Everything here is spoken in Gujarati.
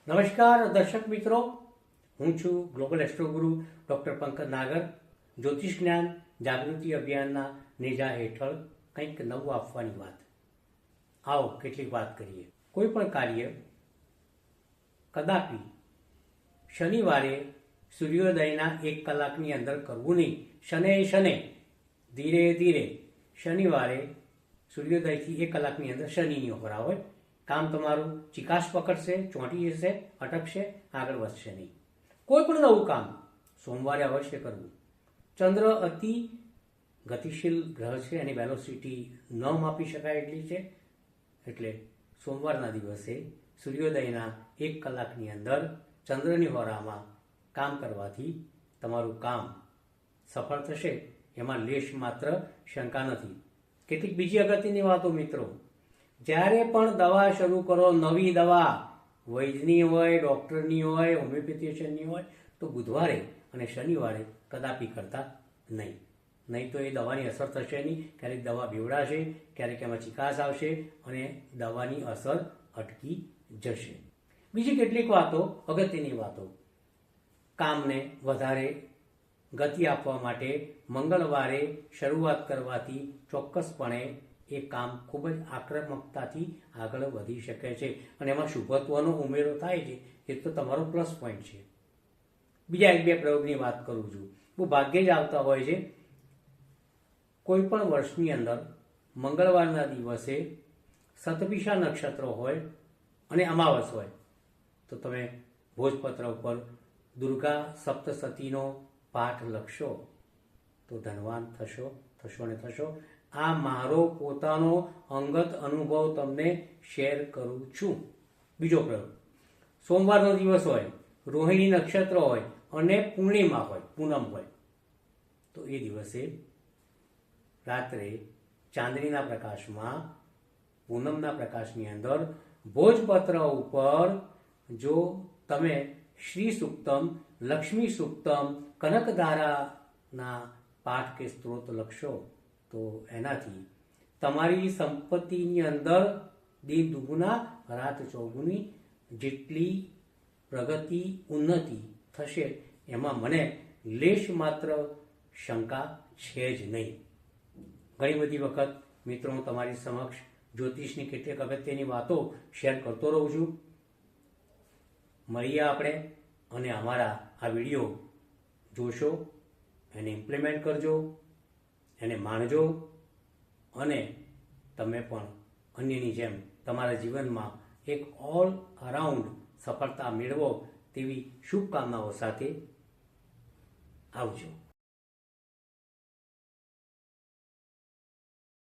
નમસ્કાર દર્શક મિત્રો, હું છું ગ્લોબલ એસ્ટ્રો ગુરુ ડૉક્ટર પંકજ નાગર. જ્યોતિષ જ્ઞાન જાગૃતિ અભિયાનના નેજા હેઠળ કંઈક નવું આપવાની વાત. આવો કેટલીક વાત કરીએ. કોઈ પણ કાર્ય કદાપી શનિવારે સૂર્યોદયના 1 કલાકની અંદર કરવું નહીં. શને ધીરે ધીરે શનિવારે સૂર્યોદયથી 1 કલાકની અંદર શનિની હોરા હોય. કામ તમારું ચિકાસ પકડશે, ચોંટી જશે, અટકશે, આગળ વધશે નહીં. કોઈ પણ નવું કામ સોમવારે અવશ્ય કરવું. ચંદ્ર અતિ ગતિશીલ ગ્રહ છે, એની વેલોસિટી ન માપી શકાય એટલી છે. એટલે સોમવારના દિવસે સૂર્યોદયના 1 કલાકની અંદર ચંદ્રની હોરામાં કામ કરવાથી તમારું કામ સફળ થશે, એમાં લેશ માત્ર શંકા નથી. કેટલીક બીજી અગત્યની વાતો મિત્રો. જ્યારે પણ દવા શરૂ કરો, નવી દવા વૈદ્યની હોય, ડૉક્ટરની હોય, હોમિયોપેથિશિયનની હોય, તો બુધવારે અને શનિવારે કદાપી કરતા નહીં તો એ દવાની અસર થશે નહીં. ક્યારેક દવા બીવડાશે, ક્યારેક એમાં ચિકાસ આવશે અને દવાની અસર અટકી જશે. બીજી કેટલીક વાતો, અગત્યની વાતો. કામને વધારે ગતિ આપવા માટે મંગળવારે શરૂઆત કરવાથી ચોક્કસપણે એ કામ ખૂબ જ આક્રમકતાથી આગળ વધી શકે છે અને એમાં શુભત્વનો ઉમેરો થાય છે. એ તો તમારો પ્લસ પોઈન્ટ છે. બીજા 1-2 પ્રયોગની વાત કરું છું. બહુ ભાગ્યે જ આવતા હોય છે. કોઈ પણ વર્ષની અંદર મંગળવારના દિવસે શતભિષા નક્ષત્ર હોય અને અમાવસ હોય તો તમે ભોજપત્ર ઉપર દુર્ગા સપ્તસતીનો પાઠ લખશો તો ધનવાન થશો ને થશો. આ મારો પોતાનો અંગત અનુભવ તમને શેર કરું છું. બીજો પ્રયોગ. સોમવારનો દિવસ હોય, રોહિણી નક્ષત્ર હોય અને પૂર્ણિમા હોય, પૂનમ હોય, તો એ દિવસે રાત્રે ચાંદનીના પ્રકાશમાં, પૂનમના પ્રકાશની અંદર ભોજપત્ર ઉપર જો તમે શ્રી સુક્તમ, લક્ષ્મી સુક્તમ, કનકધારાના પાઠ કે સ્ત્રોત લખશો તો એનાથી તમારી સંપત્તિની અંદર દિન દુગુના રાત ચોગુની જેટલી પ્રગતિ, ઉન્નતિ થશે એમાં મને લેશ માત્ર શંકા છે જ નહીં. ઘણી બધી વખત મિત્રો હું તમારી સમક્ષ જ્યોતિષની કેટલીક અગત્યની વાતો શેર કરતો રહું છું. મળીએ આપણે અને અમારા આ વિડીયો જોશો, એને ઇમ્પ્લિમેન્ટ કરજો, એને માણજો અને તમે પણ અન્યની જેમ તમારા જીવનમાં એક ઓલ અરાઉન્ડ સફળતા મેળવો તેવી શુભકામનાઓ સાથે આવજો.